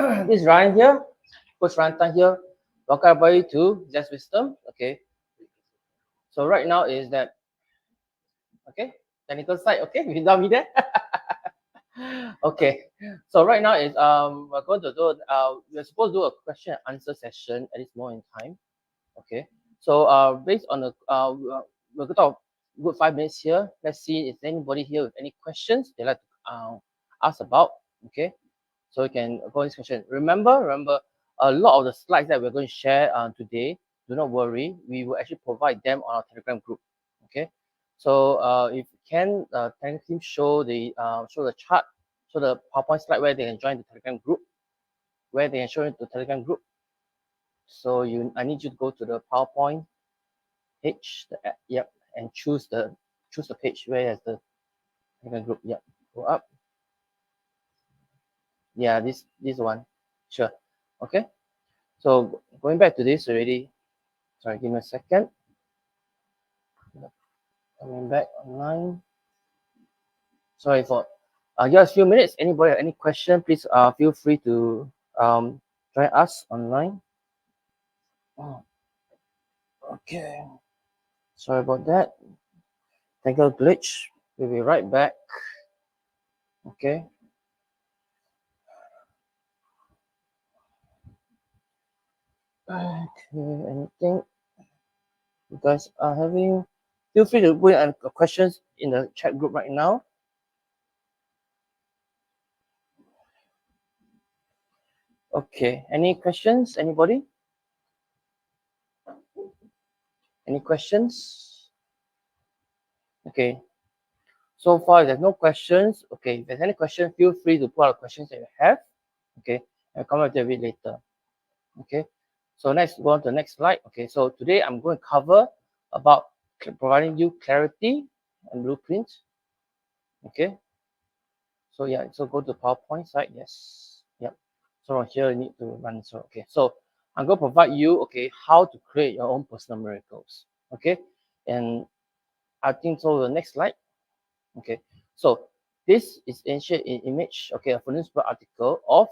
This is Ryan here, Coach Ryan here. Welcome everybody to Just Wisdom. Okay, so right now is that okay technical side. Okay, you got me there. Okay, so right now is we're going to do we're supposed to do a question and answer session at this moment in time. Okay, so based on the we're going to talk good 5 minutes here. Let's see if anybody here with any questions they like to ask about. Okay, so you can go this question. Remember, a lot of the slides that we're going to share today, do not worry, we will actually provide them on our Telegram group. Okay, so if you can, Telegram team show the chart, show the PowerPoint slide where they can join the Telegram group, where they can show the Telegram group. So I need you to go to the PowerPoint page, yep, and choose the page where has the Telegram group. Yep, go up. Yeah, this one, sure. Okay. So going back to this already, sorry, give me a second. Coming back online. Sorry for just a few minutes. Anybody have any question, please feel free to join us online. Oh, okay. Sorry about that. Technical glitch. We'll be right back. Okay. Okay, anything you guys are having? Feel free to put in questions in the chat group right now. Okay, any questions? Anybody? Any questions? Okay. So far, if there's no questions, okay, if there's any question, feel free to put out questions that you have. Okay, I'll come back to it later. Okay, so next, go on to the next slide. Okay, so today I'm going to cover about providing you clarity and blueprint. Okay, so yeah, so go to PowerPoint side. Yes, yep. So here you need to run. So okay, so I'm going to provide you how to create your own personal miracles. Okay, and I think so. The next slide. Okay, so this is ancient image. Okay, a Footnotes article of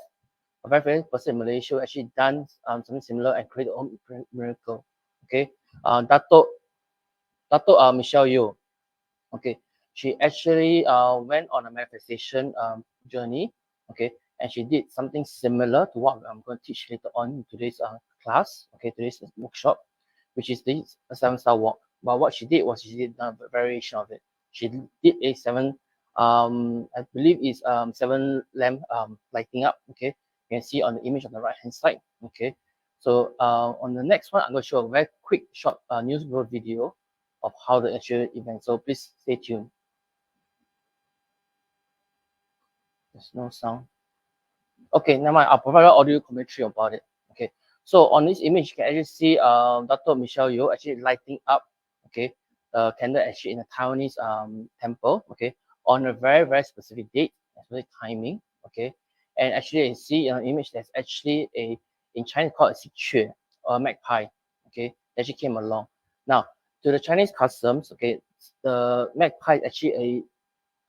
a very famous person in Malaysia actually done something similar and created their own miracle. Okay, Dato Michelle Yeoh. Okay, she actually went on a manifestation journey. Okay, and she did something similar to what I'm going to teach later on in today's class. Okay, today's workshop, which is the 7-star walk. But what she did was she did a variation of it. She did a I believe is 7 lamp lighting up. Okay, you can see on the image on the right hand side. Okay, so on the next one, I'm going to show a very quick short news video of how the actual event. So please stay tuned. There's no sound. Okay, never mind. I'll provide an audio commentary about it. Okay, so on this image, you can actually see Dr. Michelle Yeoh actually lighting up, okay, the candle actually in a Taiwanese temple, okay, on a very specific date, especially timing, okay, and actually you see in an image there's actually in Chinese called a xi or a magpie, okay, that actually came along. Now to the Chinese customs, okay, the magpie is actually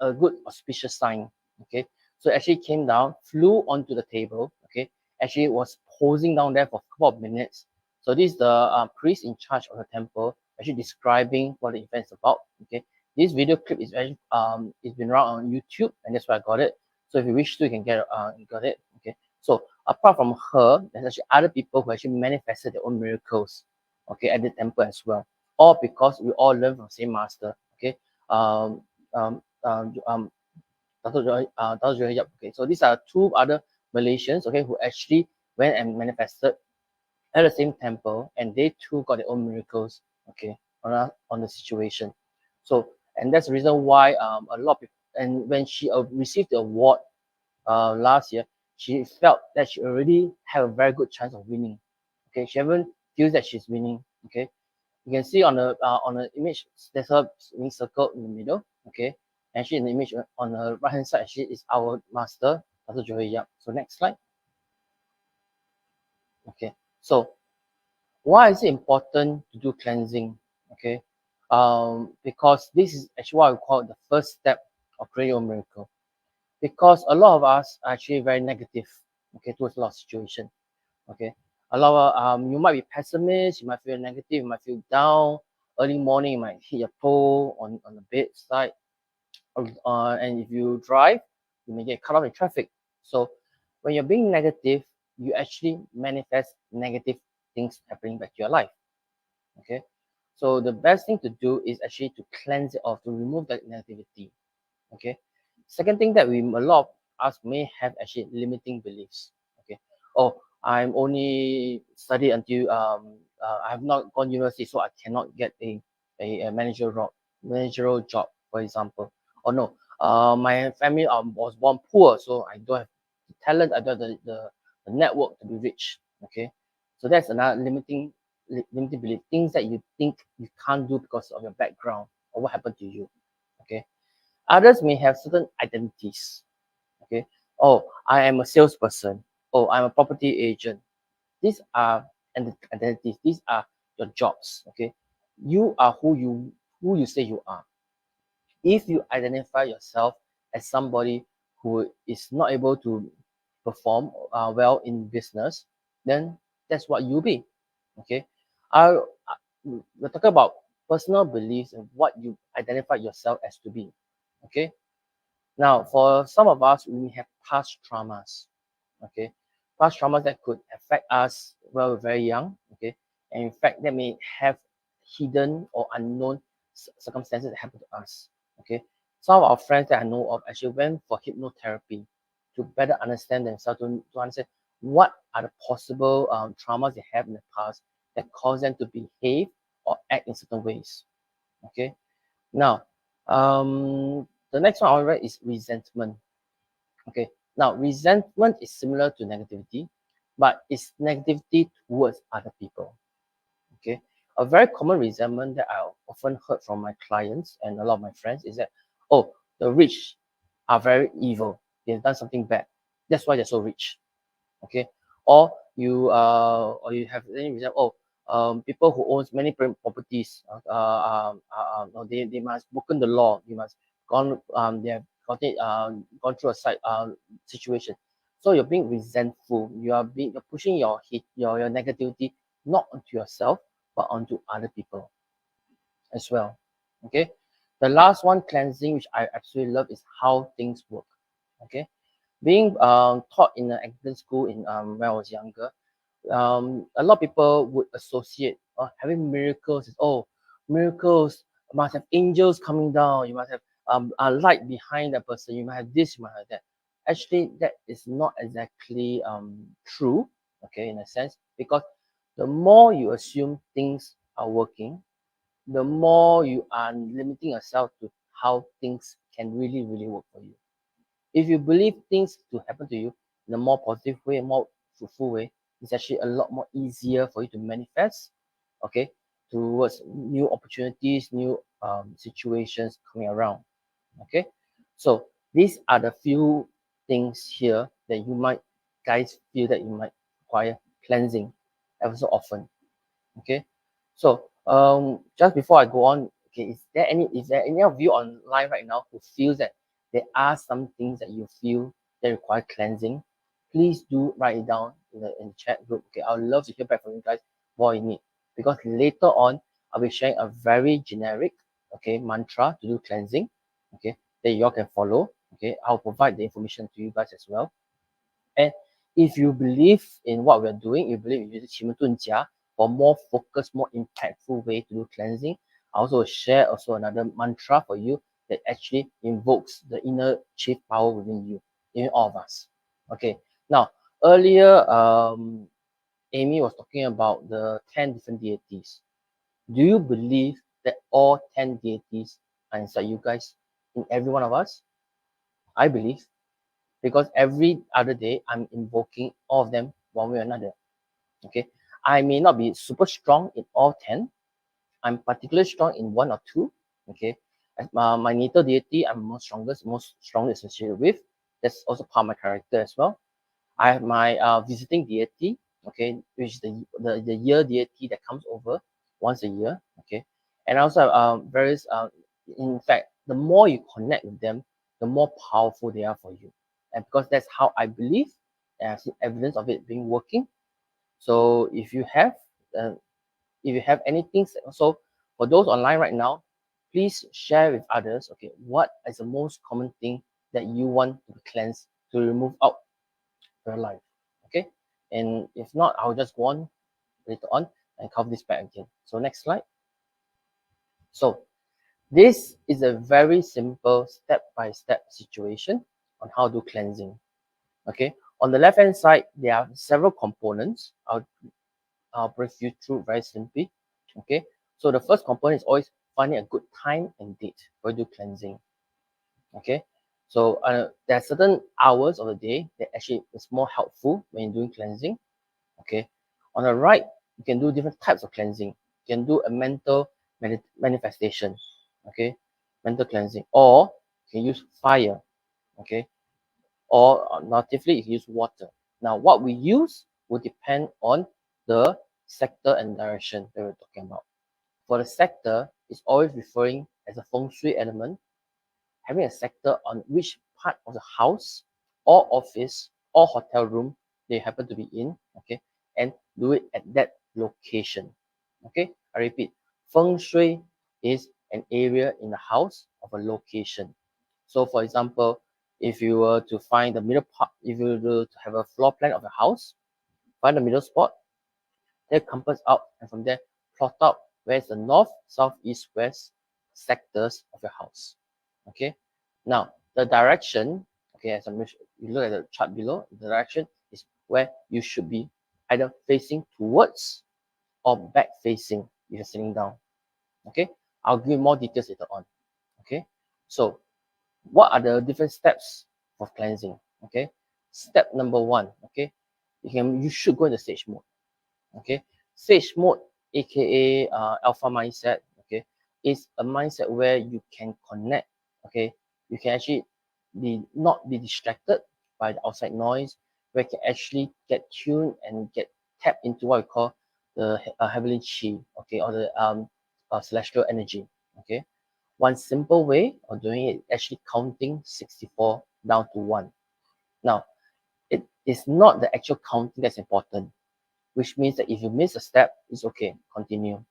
a good auspicious sign, okay. So it actually came down, flew onto the table, okay, actually was posing down there for a couple of minutes. So this is the priest in charge of the temple actually describing what the event is about, okay. This video clip is actually it's been around on YouTube, and that's why I got it. So if you wish to, you can get got it, okay. So apart from her, there's actually other people who actually manifested their own miracles, okay, at the temple as well, all because we all learn from the same master, okay. um Dato' Joy, yep. Okay, so these are two other Malaysians, okay, who actually went and manifested at the same temple, and they too got their own miracles, okay, on the situation. So, and that's the reason why a lot of people, and when she received the award last year, she felt that she already had a very good chance of winning. Okay, she haven't feels that she's winning. Okay, you can see on the image there's her being circled in the middle. Okay, actually in the image on the right hand side actually is our master, Dr. Joey Yap. So next slide. Okay, so why is it important to do cleansing? Okay, because this is actually what we call the first step of creating your miracle. Because a lot of us are actually very negative. okay, towards a lot of situation. Okay, a lot of you might be pessimist, you might feel negative, you might feel down. Early morning, you might hit your toe on the bedside, and if you drive, you may get cut off in traffic. So when you're being negative, you actually manifest negative things happening back to your life. Okay, so the best thing to do is actually to cleanse it off, to remove that negativity. Okay, second thing that we a lot of us may have actually limiting beliefs. Okay, oh, I'm only study until I have not gone university, so I cannot get a managerial job, for example. Or no, my family was born poor, so I don't have the talent, I don't have the network to be rich. Okay, so that's another limiting belief, things that you think you can't do because of your background or what happened to you. Okay, others may have certain identities. Okay, oh, I am a salesperson. Oh, I'm a property agent. These are identities. These are your jobs. Okay, you are who you say you are. If you identify yourself as somebody who is not able to perform well in business, then that's what you'll be. Okay, I, we're talking about personal beliefs and what you identify yourself as to be. Okay, now, for some of us, we have past traumas, okay? Past traumas that could affect us while we're very young, okay? And in fact, that may have hidden or unknown circumstances that happen to us, okay? Some of our friends that I know of actually went for hypnotherapy to better understand themselves, to understand what are the possible traumas they have in the past that cause them to behave or act in certain ways, okay? Now, the next one I want to write is resentment. Okay. Now, resentment is similar to negativity, but it's negativity towards other people. Okay. A very common resentment that I often heard from my clients and a lot of my friends is that, oh, the rich are very evil. They've done something bad. That's why they're so rich. Okay, or you have any reason, oh, people who owns many properties, no, they must broken the law, they must they have gone through a side situation. So you're being resentful, you're pushing your hate, your negativity not onto yourself but onto other people as well. Okay, the last one, cleansing, which I absolutely love, is how things work. Okay, being taught in an acting school in when I was younger, a lot of people would associate having miracles is, oh, miracles must have angels coming down, you must have a light behind that person, you might have this, you might have that. Actually, that is not exactly true, okay, in a sense, because the more you assume things are working, the more you are limiting yourself to how things can really work for you. If you believe things to happen to you in a more positive way, more fruitful way, it's actually a lot more easier for you to manifest, okay, towards new opportunities, new situations coming around. Okay, so these are the few things here that you might guys feel that you might require cleansing ever so often. Okay, so just before I go on, okay, is there any of you online right now who feels that there are some things that you feel that require cleansing? Please do write it down in the chat group. Okay, I would love to hear back from you guys what you need, because later on I'll be sharing a very generic, okay, mantra to do cleansing, okay, that you all can follow. Okay, I'll provide the information to you guys as well. And if you believe in what we're doing, you believe in using 奇门遁甲 for more focused, more impactful way to do cleansing, I also share also another mantra for you that actually invokes the inner chief power within you, in all of us. Okay. Now, earlier, Amy was talking about the 10 different deities. Do you believe that all 10 deities are inside you guys, in every one of us? I believe, because every other day I'm invoking all of them one way or another. Okay, I may not be super strong in all 10. I'm particularly strong in one or two. Okay, as my natal deity, I'm most strongly associated with. That's also part of my character as well. I have my visiting deity, okay, which is the year deity that comes over once a year, okay. And I also have various, in fact, the more you connect with them, the more powerful they are for you. And because that's how I believe, and I've seen evidence of it being working. So if you have anything, so for those online right now, please share with others, okay, what is the most common thing that you want to cleanse, to remove out of your life, okay? And if not, I'll just go on later on and cover this back again. So next slide. So this is a very simple step-by-step situation on how to do cleansing, okay? On the left-hand side, there are several components. I'll brief you through very simply, okay? So the first component is always finding a good time and date for you to do cleansing, okay? So there are certain hours of the day that actually is more helpful when you're doing cleansing, okay? On the right, you can do different types of cleansing. You can do a mental manifestation, okay? Mental cleansing, or you can use fire, okay? Or alternatively, you can use water. Now, what we use will depend on the sector and direction that we're talking about. For the sector, it's always referring as a feng shui element, having a sector on which part of the house or office or hotel room they happen to be in, okay, and do it at that location, okay. I repeat, feng shui is an area in the house of a location. So for example, if you were to find the middle part, if you were to have a floor plan of a house, find the middle spot, then compass out, and from there plot out where's the north, south, east, west sectors of your house, okay. Now the direction, okay, as I mentioned, you look at the chart below, the direction is where you should be either facing towards or back facing if you're sitting down, okay. I'll give you more details later on, okay. So what are the different steps for cleansing, okay. Step number one, okay, you should go into sage mode, okay. Sage mode, aka alpha mindset, okay, is a mindset where you can connect, okay. You can actually not be distracted by the outside noise, where you can actually get tuned and get tapped into what we call the heavenly chi, okay, or the celestial energy, okay. One simple way of doing it is actually counting 64 down to 1. Now, it is not the actual counting that's important, which means that if you miss a step, it's okay, continue.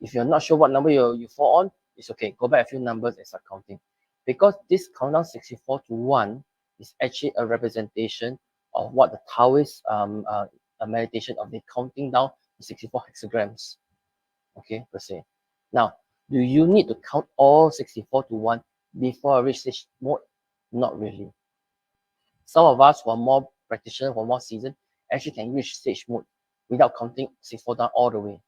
If you're not sure what number you fall on, it's okay, go back a few numbers and start counting. Because this countdown 64 to 1 is actually a representation of what the Taoist a meditation of the counting down to 64 hexagrams, okay, per se. Now, do you need to count all 64 to 1 before I reach this mode? Not really. Some of us who are more practitioners, who are more seasoned, actually can reach stage mode without counting 64 down all the way.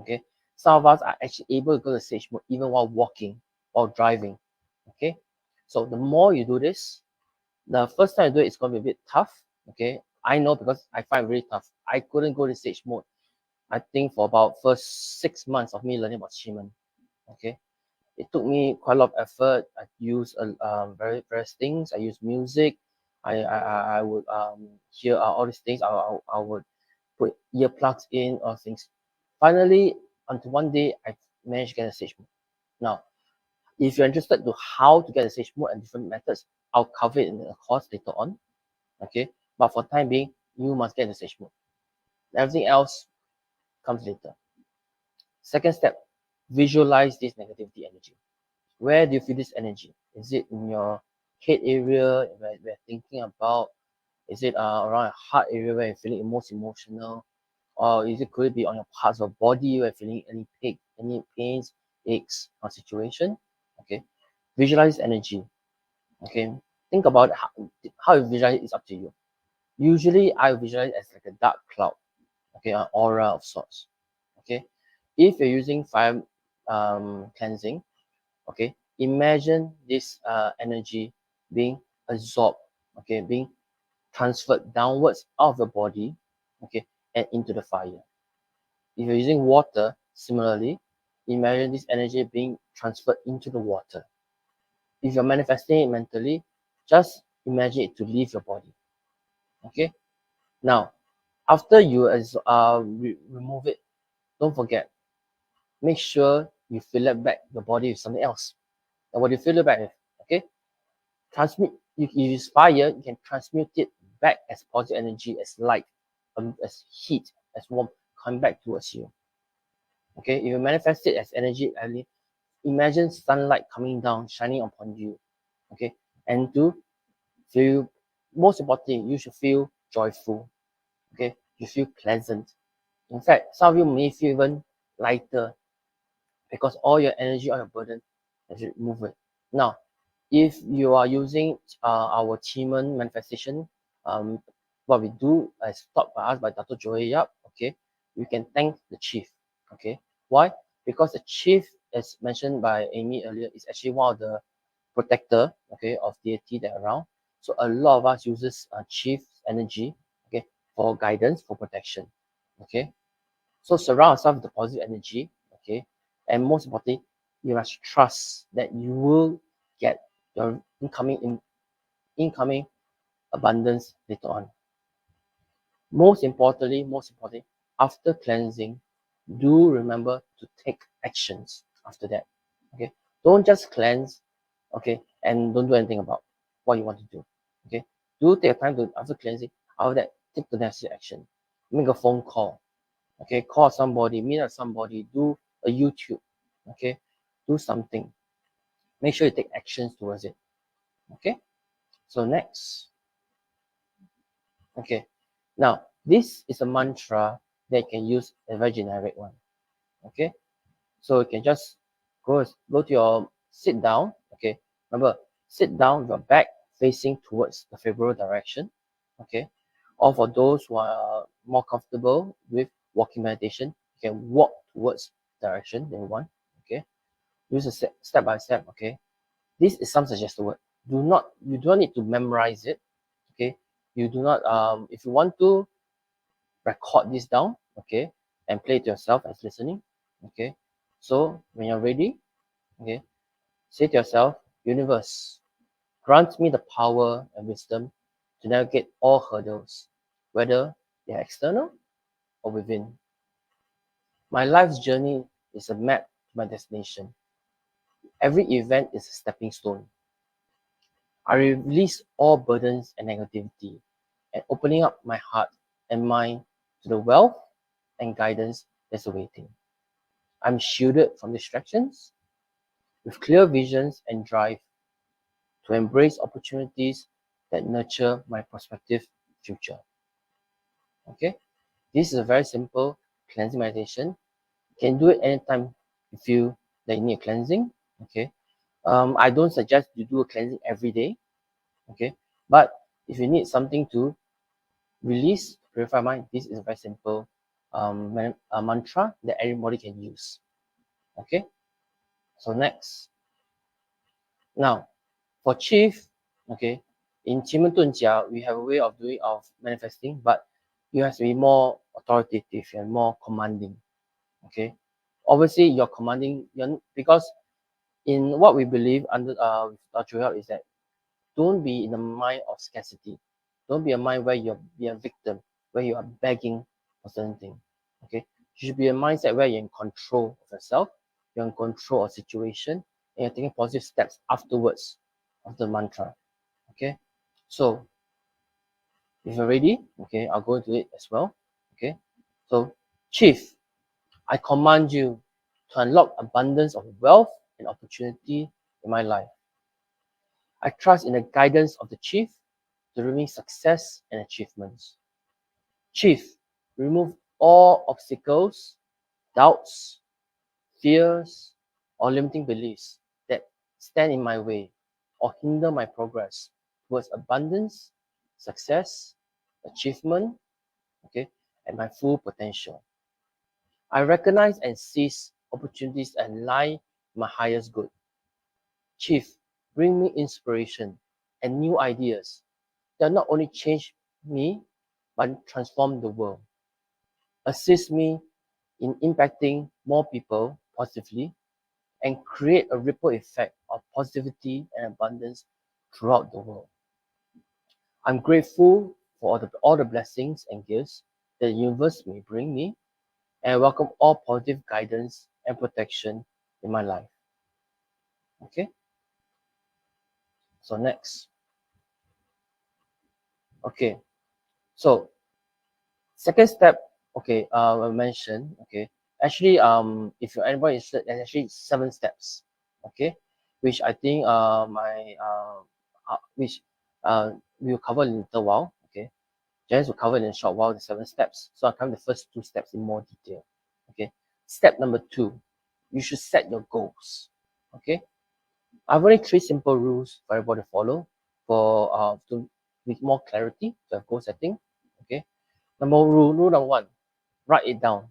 Okay. Some of us are actually able to go to stage mode even while walking or driving. Okay. So the more you do this, the first time you do it, it's going to be a bit tough. Okay. I know because I find it really tough. I couldn't go to stage mode, I think, for about first 6 months of me learning about Shiman. Okay. It took me quite a lot of effort. I used various things. I used music. I would hear all these things. I would put earplugs in or things. Finally, until one day, I managed to get a stage mode. Now, if you're interested to how to get a stage mode and different methods, I'll cover it in the course later on. Okay, but for time being, you must get the stage mode. Everything else comes later. Second step, visualize this negativity energy. Where do you feel this energy? Is it in your head area where you're thinking about? Is it around your heart area where you're feeling most emotional? Or could it be on your parts of body where you're feeling any pains, aches, or situation? Okay. Visualize energy. Okay. Think about how you visualize it is up to you. Usually I visualize it as like a dark cloud. Okay, an aura of sorts. Okay. If you're using fire cleansing, okay, imagine this energy being absorbed, okay, being transferred downwards out of your body, okay, and into the fire. If you're using water, similarly, imagine this energy being transferred into the water. If you're manifesting it mentally, just imagine it to leave your body, okay. Now, after you remove it, don't forget, make sure you fill it back your body with something else. And what do you fill it back with? Okay, transmute. You use fire, you can transmute it back as positive energy, as light, as heat, as warmth, come back towards you. Okay, if you manifest it as energy, imagine sunlight coming down, shining upon you. Okay, and to feel, most importantly, you should feel joyful. Okay, you feel pleasant. In fact, some of you may feel even lighter because all your energy, all your burden has been removed. Now, if you are using our achievement manifestation, what we do as taught by us by Dr. Joy Yap, okay, you can thank the chief. Okay, why? Because the chief, as mentioned by Amy earlier, is actually one of the protector, okay, of deity that are around. So a lot of us uses chief energy, okay, for guidance, for protection. Okay, so surround yourself with the positive energy, okay, and most importantly, you must trust that you will get your incoming abundance later on. Most importantly, after cleansing, do remember to take actions after that. Okay, don't just cleanse, okay, and don't do anything about what you want to do. Okay, do take time to, after cleansing, after that, take the necessary action. Make a phone call. Okay, call somebody, meet up somebody, do a YouTube. Okay, do something. Make sure you take actions towards it. Okay, so next. Okay, now this is a mantra that you can use, a very generic one. Okay, so you can just go to your sit down. Okay, remember, sit down with your back facing towards the favorable direction. Okay, or for those who are more comfortable with walking meditation, you can walk towards the direction that you want. Okay, use a step by step. Okay, this is some suggested word. You do not need to memorize it. Okay, you do not if you want to, record this down, okay, and play it to yourself as listening. Okay, so when you're ready, okay, say to yourself, universe, grant me the power and wisdom to navigate all hurdles, whether they are external or within. My life's journey is a map to my destination. Every event is a stepping stone. I release all burdens and negativity and opening up my heart and mind to the wealth and guidance that's awaiting. I'm shielded from distractions with clear visions and drive to embrace opportunities that nurture my prospective future. Okay, this is a very simple cleansing meditation. You can do it anytime you feel that you need a cleansing. Okay, I don't suggest you do a cleansing every day. Okay, but if you need something to release, purify mind, this is a very simple mantra that everybody can use. Okay, so next. Now, for chief, okay, in 奇门遁甲, we have a way of doing of manifesting, but you have to be more authoritative and more commanding. Okay, obviously you're commanding, because in what we believe under with Dr. Help is that don't be in the mind of scarcity. Don't be a mind where you're be a victim, where you are begging for certain thing. Okay, you should be a mindset where you're in control of yourself, you're in control of situation, and you're taking positive steps afterwards of the mantra. Okay, so if you're ready, okay, I'll go into it as well. Okay, so chief, I command you to unlock abundance of wealth and opportunity in my life. I trust in the guidance of the chief to bring me success and achievements. Chief, remove all obstacles, doubts, fears, or limiting beliefs that stand in my way or hinder my progress towards abundance, success, achievement, okay, and my full potential. I recognize and seize opportunities that lie my highest good. Chief, bring me inspiration and new ideas that not only change me, but transform the world. Assist me in impacting more people positively and create a ripple effect of positivity and abundance throughout the world. I'm grateful for all the blessings and gifts that the universe may bring me, and I welcome all positive guidance and protection in my life. Okay, so next. Okay, So second step, okay, I mentioned, okay, actually, if you're anybody interested, there's actually 7 steps, okay, which I think which we'll cover in a little while, okay. Janice will cover in a short while the 7 steps. So I'll cover the first 2 steps in more detail, okay. Step number 2, you should set your goals, okay. I've only 3 simple rules for everybody to follow for to with more clarity to have goal setting, okay. Rule number 1, write it down,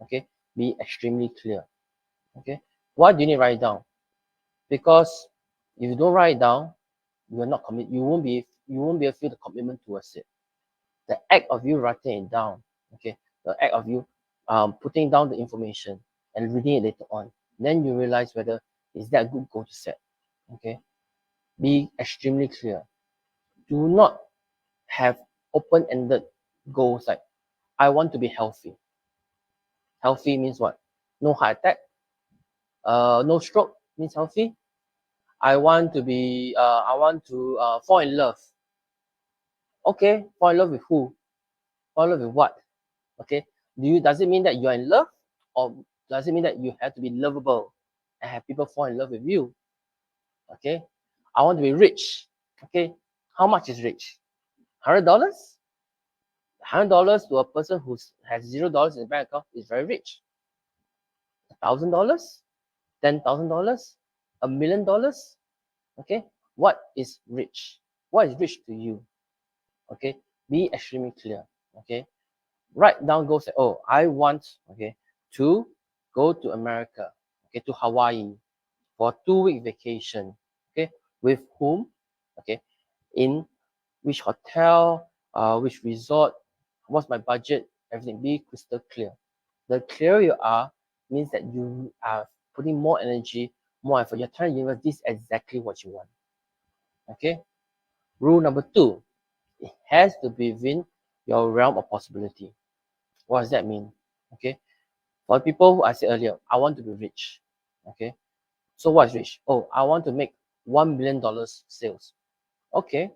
okay. Be extremely clear, okay. Why do you need to write it down? Because if you don't write it down, you will not commit. You won't be able to feel the commitment towards it. The act of you writing it down, okay, the act of you putting down the information and reading it later on, then you realize whether is that a good goal to set, okay. Be extremely clear. Do not have open-ended goals like I want to be healthy. Healthy means what? No heart attack, no stroke means healthy. I want to fall in love. Okay, fall in love with who? Fall in love with what? Okay, does it mean that you are in love, or does it mean that you have to be lovable and have people fall in love with you? Okay, I want to be rich. Okay, how much is rich? $100? $100 to a person who has $0 in the bank account is very rich. $1,000, $10,000, $1,000,000. Okay, what is rich? What is rich to you? Okay, be extremely clear. Okay, write down goals. Oh, I want, okay, to go to America, okay, to Hawaii for a 2-week vacation. Okay, with whom? Okay, in which hotel, which resort, what's my budget, everything. Be crystal clear. The clearer you are means that you are putting more energy, more effort. You're telling the universe this is exactly what you want. Okay. Rule number 2, it has to be within your realm of possibility. What does that mean? Okay. For people who I said earlier, I want to be rich. Okay. So what is rich? Oh, I want to make $1 million sales. Okay.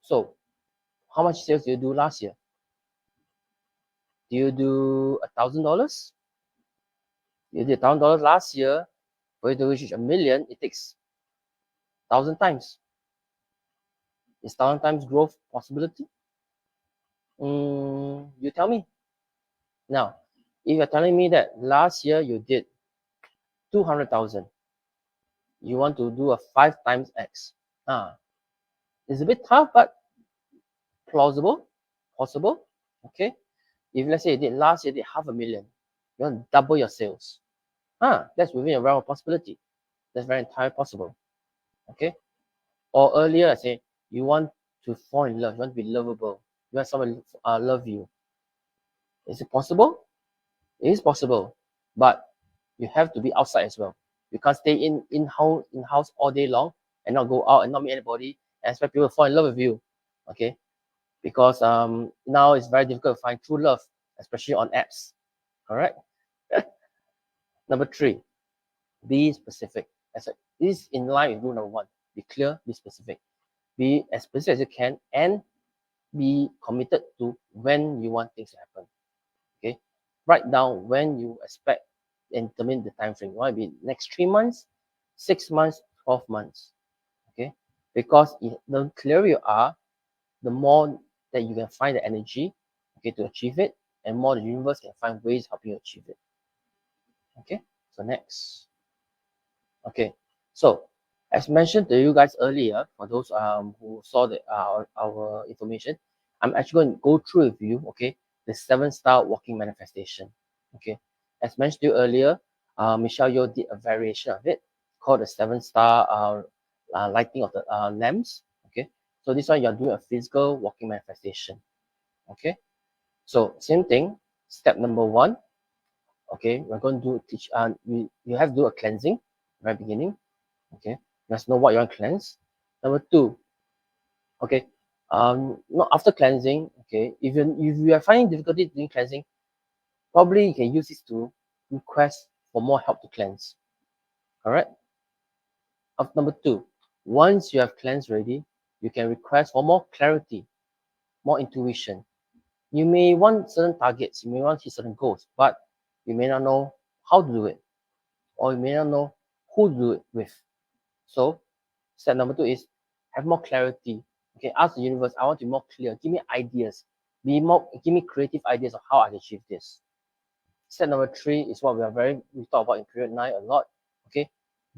So how much sales did you do last year? Do you do $1,000? You did $1,000 last year. For you to reach a million, it takes 1,000 times. Is 1,000 times growth possibility? You tell me. Now, if you're telling me that last year you did 200,000, you want to do a 5 times X. It's a bit tough, but plausible, possible. Okay. If let's say you did last year, you did 500,000, you want to double your sales. That's within a realm of possibility. That's very entirely possible. Okay. Or earlier, I say you want to fall in love, you want to be lovable, you want someone love you. Is it possible? It is possible, but you have to be outside as well. You can't stay in house all day long and not go out and not meet anybody and expect people to fall in love with you. Okay, because now it's very difficult to find true love, especially on apps. Correct. Number 3, be specific. This is in line with rule number 1. Be clear, be specific. Be as specific as you can and be committed to when you want things to happen. Okay, write down when you expect and determine the time frame. Why be next 3 months, 6 months, 12 months. Okay, because the clearer you are, the more that you can find the energy, okay, to achieve it, and more the universe can find ways helping you achieve it. Okay, so next. Okay, so as mentioned to you guys earlier, for those who saw our information, I'm actually going to go through with you, okay, the 7-star walking manifestation. Okay, as mentioned to you earlier, Michelle Yeoh did a variation of it called the 7-star lighting of the lamps. Okay, so this one you're doing a physical walking manifestation. Okay, so same thing. Step number 1. Okay, we're going to teach. You have to do a cleansing right beginning. Okay, let's know what you want to cleanse. Number 2, okay, not after cleansing. Okay, if you are finding difficulty doing cleansing, probably you can use this to request for more help to cleanse. Correct. Number 2, once you have cleansed already, you can request for more clarity, more intuition. You may want certain targets, you may want to hit certain goals, but you may not know how to do it, or you may not know who to do it with. So step number 2 is have more clarity. Okay, ask the universe, I want to be more clear. Give me ideas. Give me creative ideas of how I can achieve this. Step number 3 is what we talk about in period 9 a lot. Okay,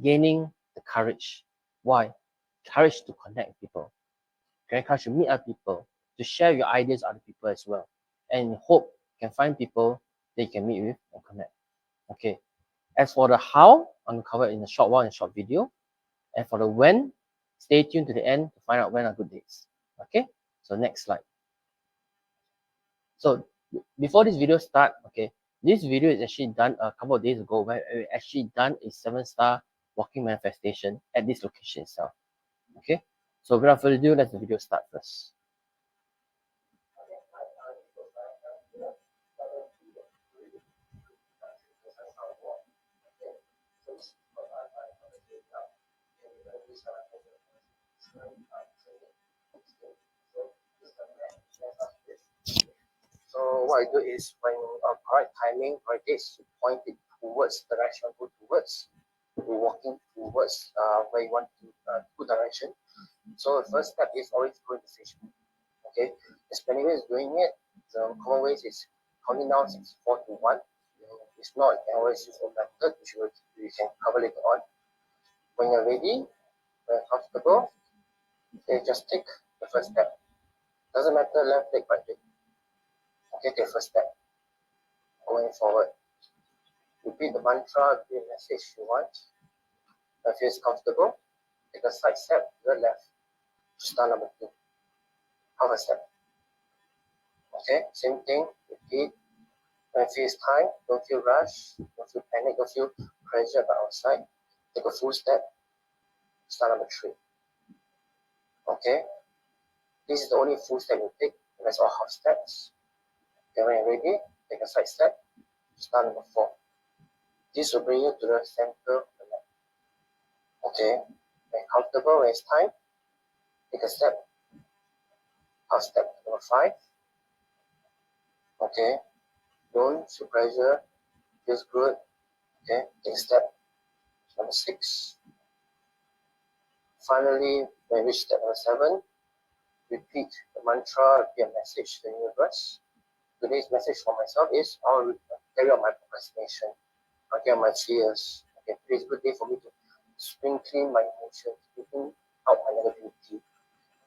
gaining the courage. Why? Courage to connect with people. Okay, courage to meet other people, to share your ideas with other people as well. And hope you can find people that you can meet with and connect. Okay. As for the how, I'm going to cover it in a short while, in a short video. And for the when, stay tuned to the end to find out when are good dates. Okay, so next slide. So before this video start, okay, this video is actually done a couple of days ago where we actually done a 7-star walking manifestation at this location itself. Okay, so without further ado, let the video start first. So what I do is when correct timing, correct dates, you point it towards the direction, go towards, you're walking towards where you want to good direction. So the first step is always going to stage. Okay, there's many ways of doing it. The common ways is counting down 6, 4 to 1. If not, you can always use a method which you can cover later on. When you're ready, when you're comfortable, okay, just take the first step. Doesn't matter left leg, right leg. Okay, take the first step. Going forward. Repeat the mantra, repeat the message you want. When it feels comfortable, take a side step to the left. Start number 2. Half a step. Okay, same thing, repeat. When it feels time, don't feel rush, don't feel panic, don't feel pressure by outside. Take a full step. Start number 3. Okay, this is the only full step you take. The rest all half steps. Okay, when you're ready, take a side step. Start number 4. This will bring you to the center of the mat. Okay, when you're comfortable, when it's time, take a step. Half step number 5. Okay, don't feel pressure, feels good. Okay, take a step number 6. Finally, when you reach step number 7, repeat the mantra, repeat a message to the universe. Today's message for myself is I'll carry out my procrastination, I'll carry out my fears. Okay, today's a good day for me to spring clean my emotions, taking out my negativity.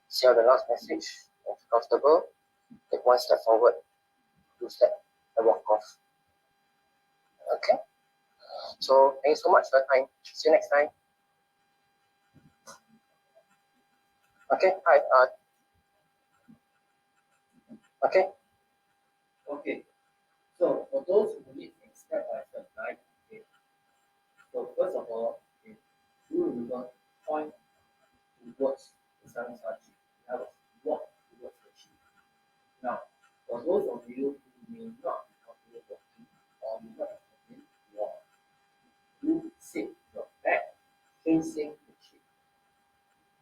See how the last message, if comfortable, take 1 step forward, 2 steps, and walk off. Okay, so thanks so much for your time. See you next time. Okay, hi. Okay. Okay. So for those who need a step-by-step guide, okay. So first of all, okay, you remember point towards the 7-star G. That was walk towards the G. Now, for those of you who may not be comfortable walking or may not be comfortable walk, you sit your back facing the G.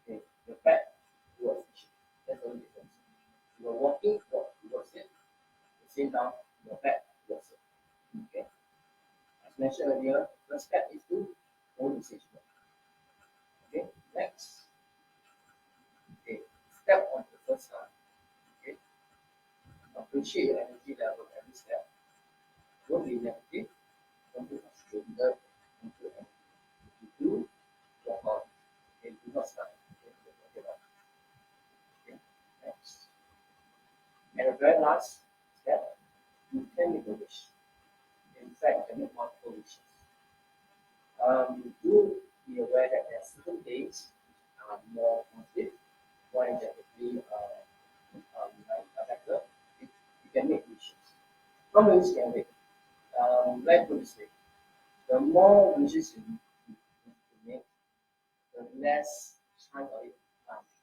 Okay, your back towards the G. That's the only difference. You are walking, walk towards it. You sit down, your back towards it. Okay. As mentioned earlier, the step is to hold the stage. Okay, next. Okay, step on the first side. Okay, appreciate your energy level every step. Don't be negative, don't be frustrated, don't feel angry. If you do, walk on. Okay, do not stop. Okay, don't give up. Okay, next. And the very last step, you can make a wish. In fact, you can make multiple wishes. Do be aware that there are certain days are more positive, more energetically better. You can make wishes. How many wishes can you make? Let's put this way. The more wishes you make, the less chance of it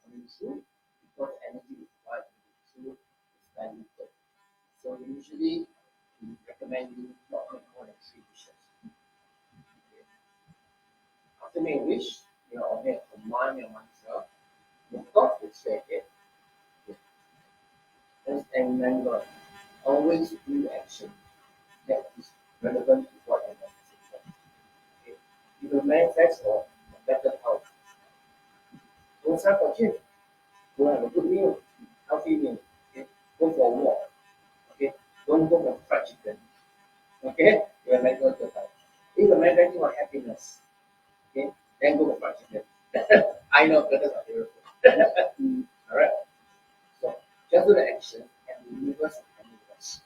coming true because energy required to be true is very limited. So usually we recommend you not make more than 3 wishes. Okay. After making a wish, you are going to command your mantra. Your thoughts will share it. And remember, Always do the action that is relevant to what you manifest. Okay. If you manifest for a better health, go sign for gym, go have a good meal, healthy meal. Okay. Go for a walk. Okay. Don't go for fried chicken. Okay. You're manifesting for health. If you're manifesting for happiness, okay, then go for fried chicken. I know because that's my favorite food. Alright. So just do the action and the universe will handle the rest.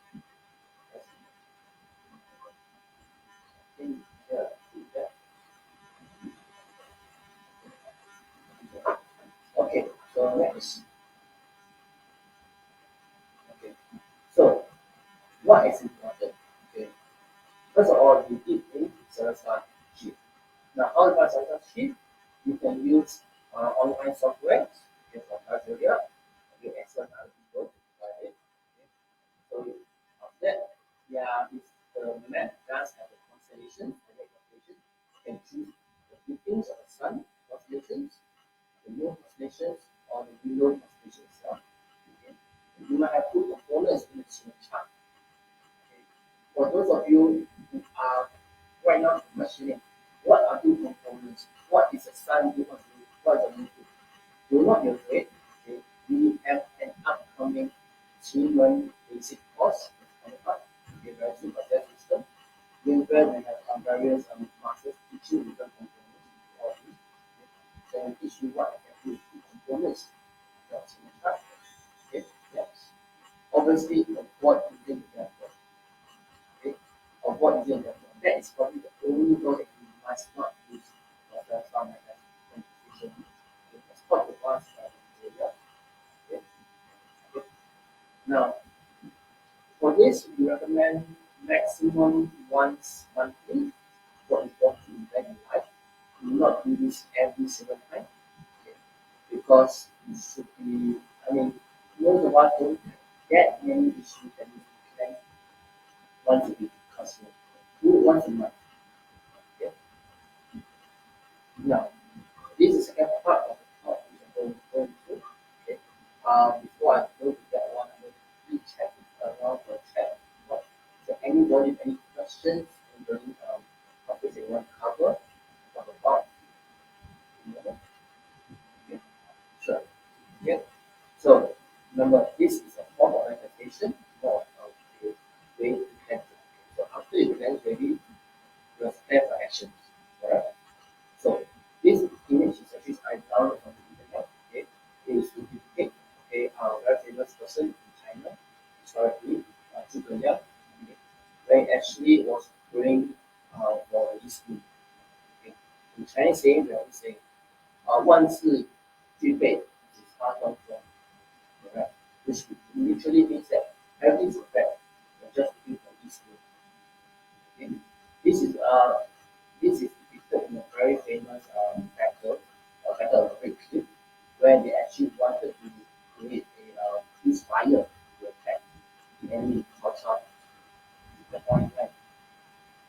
Yeah. Okay, so next. Okay, so what is important? Okay, first of all, you need a Sarasa sheet. Now, how to find Sarasa sheet? You can use online software. Okay, from Nigeria. Okay, excellent other people to buy it. Okay. So after that, yeah, if the map does have a constellation, a constellation, you can choose the fittings of the sun constellations, the moon constellations, or the below constellation itself. Okay. You might have two components in the chart. Okay. For those of you who are right now questioning, what are two components? What is a sun do? What is a moon do? Do not be afraid. Okay. We have an upcoming Qigong basic course. It's coming up. Okay, very soon for that system. Where we have various masters teaching different components of this. Okay. So we teach you what exactly the components of the chart. Okay. Yes. Obviously, of what you think you have got. Okay. Of what you think you have got. That is probably the only goal that you must not use for the farm identification. It's part of us area. Okay. Okay. Now, for this, we recommend maximum once monthly for important event in life. Do not do this every single time. Okay. Because it should be, I mean, most of us don't have that many issues that we can once a week constantly. Do it once a month. Okay. Now, this is the second part of the talk which I'm going through. Okay. Before I go to that one, I'm going to quickly check around the chat. What, is there anybody any questions in the topics they want to cover? Talk about? Okay. Sure. Okay. So remember, this is a form of manifestation, more of a way to cleanse it. So after you cleanse ready, you have prepare for actions. Alright. So this image is actually I downloaded from the internet. Okay, it is to depict a very famous person in China historically, Zhuge Liang. Okay, when actually was going for the East Blue. Okay, in Chinese saying we always say 万事俱备，只差装装。Alright, which literally means that everything is prepared. You're just looking for East Blue. Okay, this is this is depicted in a very famous battle, a battle of Great Cliff, where they actually wanted to create a use fire to attack the enemy Cao Cao at that point in time.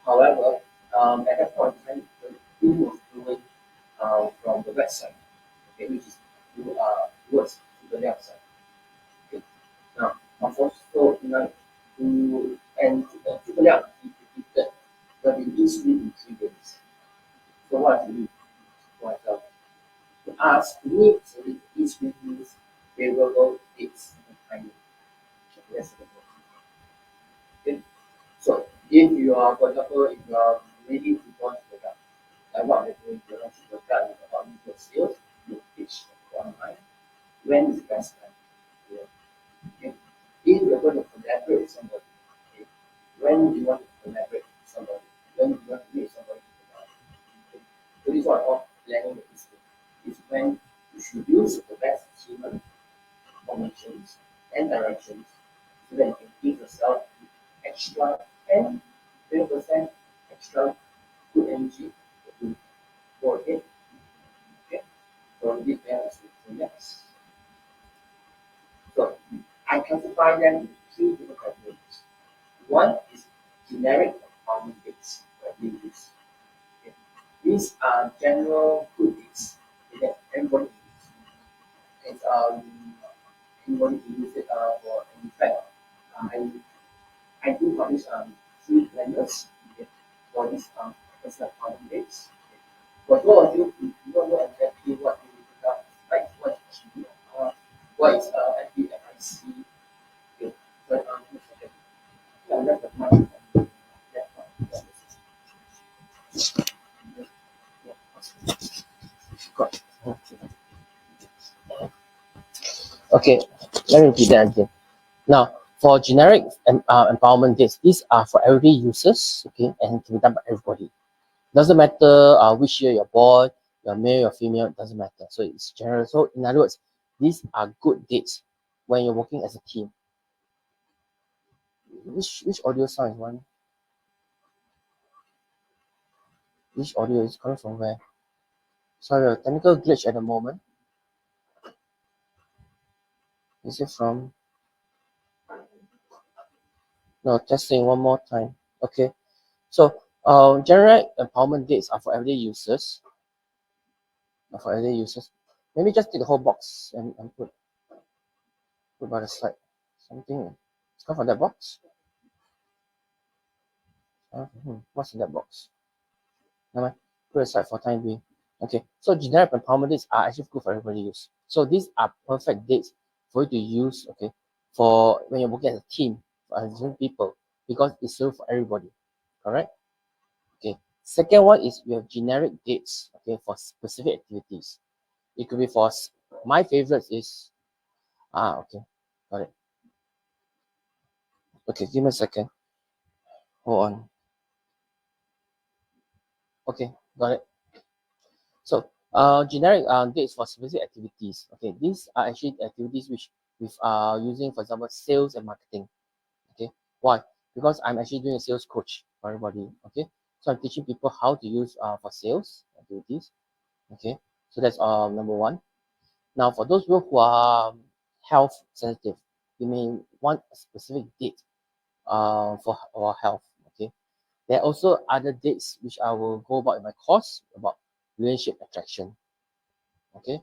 However, at that point in time, the wind was blowing from the west side, okay, which is towards to the left side. Okay. Now, unfortunately, so, and Zhuge Liang, he predicted there will be east wind in 3 days. So what do you need? What to ask to meet so that each means favorable dates and timing. That's the okay. So if you are, for example, if you are ready to launch product, like what we're doing to launch product with about new sales, you pitch online. When is the best time? Yeah. Okay. If you're going to collaborate with somebody, okay, when do you want to collaborate with somebody? When do you want to meet somebody to collaborate? Okay. So this is what I call planning the business. Is when you should use the best achievement, formations, and directions so that you can give yourself extra 10, 20% extra good energy to go ahead. Okay. So this is the next. So I classify them into three different categories. One is generic empowerment dates that we use. Okay. These are general good deeds that everybody uses. It's anybody can use it for any fact. these three planners, okay, for these personal Power Dates. Okay. For those of you who do not know exactly what you are like, what is actually what is FBFIC, okay, but just a second. I left the mic on the laptop. Got it. Okay, let me repeat that again. Now, for generic empowerment dates, these are for everyday users, okay, and can be done by everybody. Doesn't matter which year you're born, you're male or female, it doesn't matter. So it's general. So in other words, these are good dates when you're working as a team. Which audio sound is one? Which audio is coming from where? Sorry, a technical glitch at the moment. Is it from? No, testing one more time. Okay. So general empowerment dates are for everyday users. For everyday users. Maybe just take the whole box and put by the side. Something. It's come from that box. What's in that box? Never mind. Put it aside for time being. Okay. So generic empowerment dates are actually good for everybody to use. So these are perfect dates for you to use. Okay. For when you're working as a team, for different people, because it's served for everybody. Correct. Okay. Second one is we have generic dates. Okay, for specific activities. It could be for my favorites is okay. Got it. Okay, give me a second. Hold on. Okay, got it. So generic dates for specific activities. Okay, these are actually activities which with using, for example, sales and marketing. Okay, why? Because I'm actually doing a sales coach for everybody. Okay, so I'm teaching people how to use for sales activities. Okay, so that's number one. Now for those people who are health sensitive, you may want a specific date for our health. Okay, there are also other dates which I will go about in my course about relationship attraction. Okay,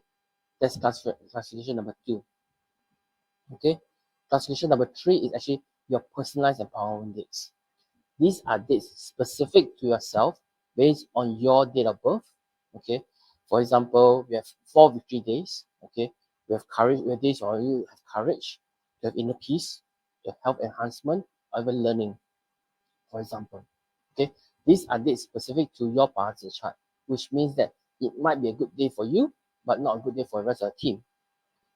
that's classification number two. Okay, classification number three is actually your personalized empowerment dates. These are dates specific to yourself based on your date of birth. Okay, for example, we have 4 victory days. Okay, we have courage. We have days where you have courage, you have inner peace, you have health enhancement, or even learning. For example, okay, these are dates specific to your part of the chart, which means that it might be a good day for you, but not a good day for the rest of the team.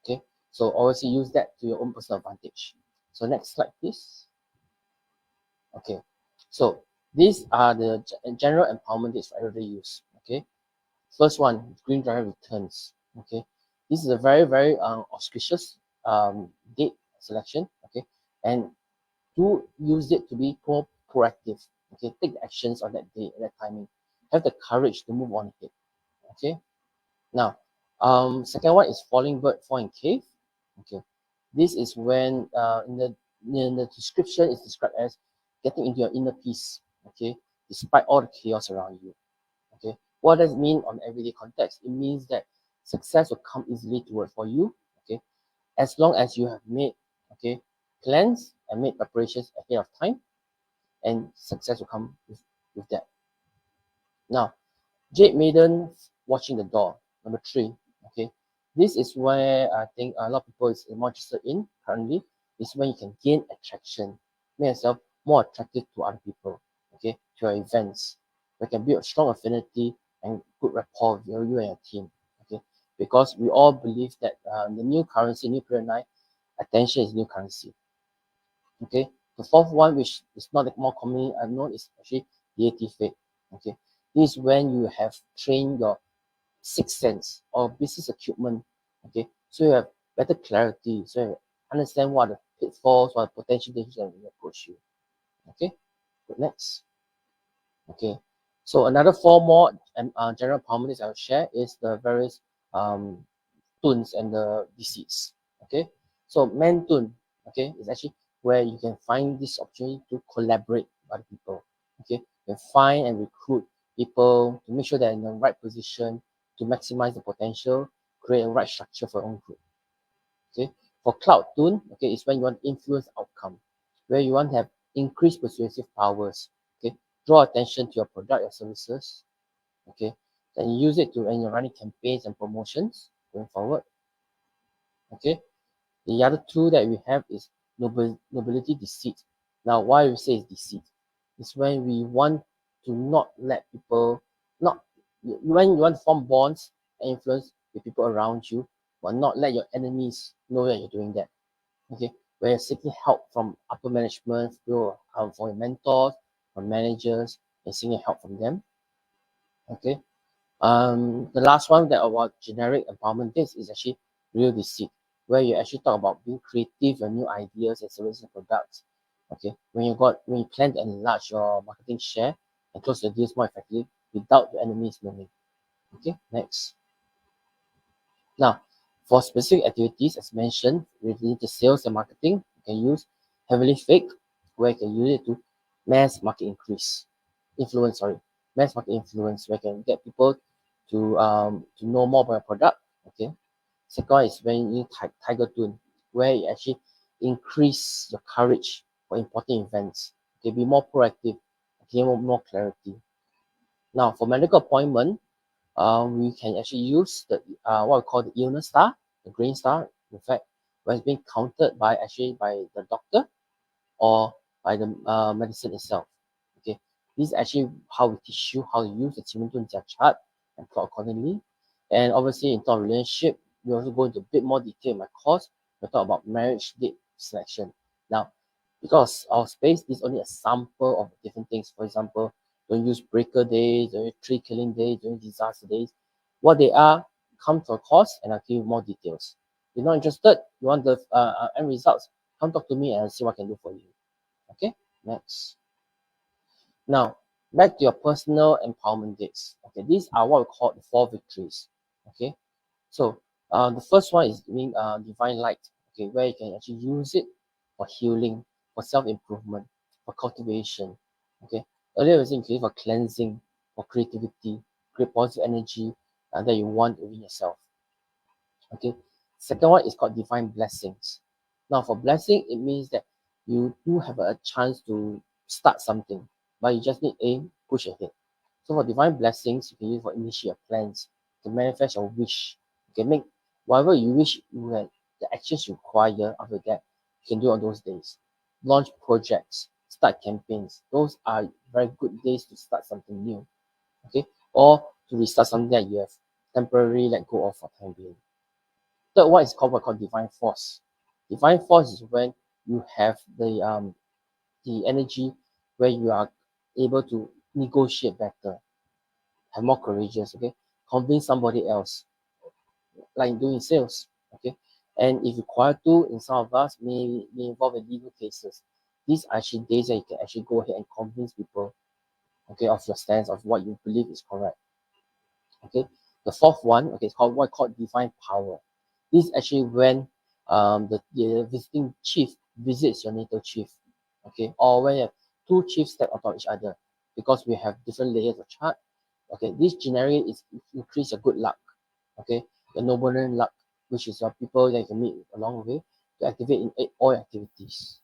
Okay, so always use that to your own personal advantage. So next slide, please. Okay, so these are the general empowerment dates for everyday use. Okay, first one, green driver returns. Okay, this is a very auspicious date selection. Okay, and do use it to be more proactive. Okay, take the actions on that day, at that timing. Have the courage to move on ahead. Okay, now, second one is falling bird, fall in cave. Okay, this is when in the description is described as getting into your inner peace. Okay, despite all the chaos around you. Okay, what does it mean on everyday context? It means that success will come easily toward for you. Okay, as long as you have made plans and made preparations ahead of time, and success will come with that. Now, Jade Maiden watching the door. Number three. Okay. This is where I think a lot of people is more interested in currently. Is when you can gain attraction, make yourself more attractive to other people. Okay, to your events. We can build a strong affinity and good rapport with you and your team. Okay, because we all believe that the new currency, new paradigm, attention is new currency. Okay, the fourth one, which is not more commonly known, is actually deity faith. Okay, this is when you have trained your sixth sense or business acumen. Okay, so you have better clarity, so you understand what are the pitfalls, what are the potential dangers that will approach you. Okay, good, next. Okay, so another four more general harmonies I will share is the various um, tunes and the deceits. Okay, so man tune, okay, is actually where you can find this opportunity to collaborate with other people. Okay, you can find and recruit people to make sure they're in the right position to maximize the potential, create a right structure for your own group. Okay, for cloud tune, okay, is when you want to influence outcome, where you want to have increase persuasive powers. Okay, draw attention to your product or services. Okay, then use it to when you're running campaigns and promotions going forward. Okay, the other two that we have is nobility deceit. Now, why we say it's deceit? It's when we want to not let people, not when you want to form bonds and influence with people around you, but not let your enemies know that you're doing that. Okay, where you're seeking help from upper management, from your mentors, from managers, and seeking help from them. Okay, the last one that about generic empowerment, this is actually real deceit, where you actually talk about being creative and new ideas and services and products. Okay, when you plan to enlarge your marketing share and close your deals more effectively without your enemies knowing. Okay, next. Now, for specific activities, as mentioned, related to sales and marketing, you can use heavily fake, where you can use it to mass market mass market influence, where you can get people to know more about your product. Okay. Second one is when you use tiger tune, where you actually increase your courage for important events. Okay, be more proactive, gain more clarity. Now, for medical appointment, we can actually use the what we call the illness star, the green star, in fact, when it's being counted by the doctor or by the medicine itself. Okay, this is actually how we teach you how to use the 奇门遁甲 chart and plot accordingly. And obviously, in terms of relationship, we also go into a bit more detail in my course. We talk about marriage date selection. Now, because our space is only a sample of different things. For example, don't use breaker days, don't use tree killing days, don't use disaster days. What they are, come to a course and I'll give you more details. If you're not interested, you want the end results, come talk to me and I'll see what I can do for you. Okay, next. Now, back to your personal empowerment dates. Okay, these are what we call the 4 victories. Okay, so the first one is doing divine light. Okay, where you can actually use it for healing, for self-improvement, for cultivation. Okay, earlier was included for cleansing, for creativity, create positive energy that you want within yourself. Okay, second one is called divine blessings. Now, for blessing, it means that you do have a chance to start something, but you just need a push ahead. So for divine blessings, you can use for initiate your plans, to manifest your wish. You can make whatever you wish you had, the actions you require after that, you can do on those days. Launch projects, start campaigns. Those are very good days to start something new. Okay, or to restart something that you have temporarily let go of for time being. Third one is called what called divine force. Divine force is when you have the energy where you are able to negotiate better, have more courageous, okay, convince somebody else, like doing sales, okay. And if required to, in some of us may involve in legal cases. These are actually days that you can actually go ahead and convince people, okay, of your stance of what you believe is correct. Okay, the fourth one, okay, it's called what called divine power. This is actually when the visiting chief visits your natal chief, okay, or when you have two chiefs step on top of each other, because we have different layers of chart. Okay, this generally is increase your good luck, okay, the nobleman luck, which is your people that you can meet along the way to activate in all activities.